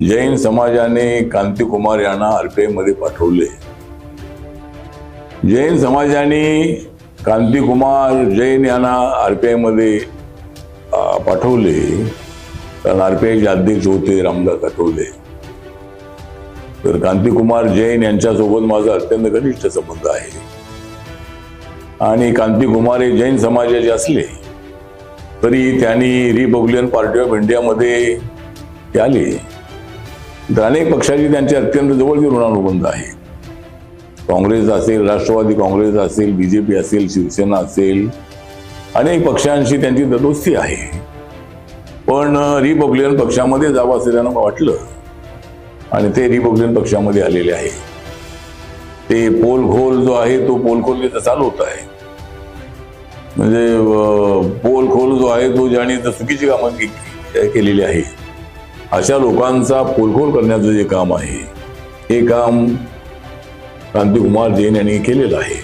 जैन समाजाने कांतिकुमार यांना आरपीआय मध्ये पाठवले। जैन समाजाने कांतिकुमार जैन यांना आरपीआय मध्ये पाठवले कारण आरपीआयचे अध्यक्ष होते रामदास आठवले। तर कांतिकुमार जैन यांच्यासोबत माझा अत्यंत घनिष्ठ संबंध आहे आणि कांतिकुमार हे जैन समाजाचे असले तरी त्यांनी रिपब्लिकन पार्टी ऑफ इंडियामध्ये ते आले। तर अनेक पक्षांची त्यांचे अत्यंत जवळचे ऋणानुबंध आहे। काँग्रेस असेल, राष्ट्रवादी काँग्रेस असेल, बीजेपी असेल, शिवसेना असेल, अनेक पक्षांशी त्यांची दोस्ती आहे। पण रिपब्लिकन पक्षामध्ये जावं असं त्यांना वाटलं आणि ते रिपब्लिकन पक्षामध्ये आलेले आहे। ते पोलखोल जो आहे तो पोलखोल तिथं चालवत आहे। म्हणजे पोलखोल जो आहे तो ज्याने चुकीची कामं केलेली आहे अशा लोकांचा पोलखोल करण्याचं जे काम आहे हे काम कांतिकुमार जैन यांनी केलेलं आहे।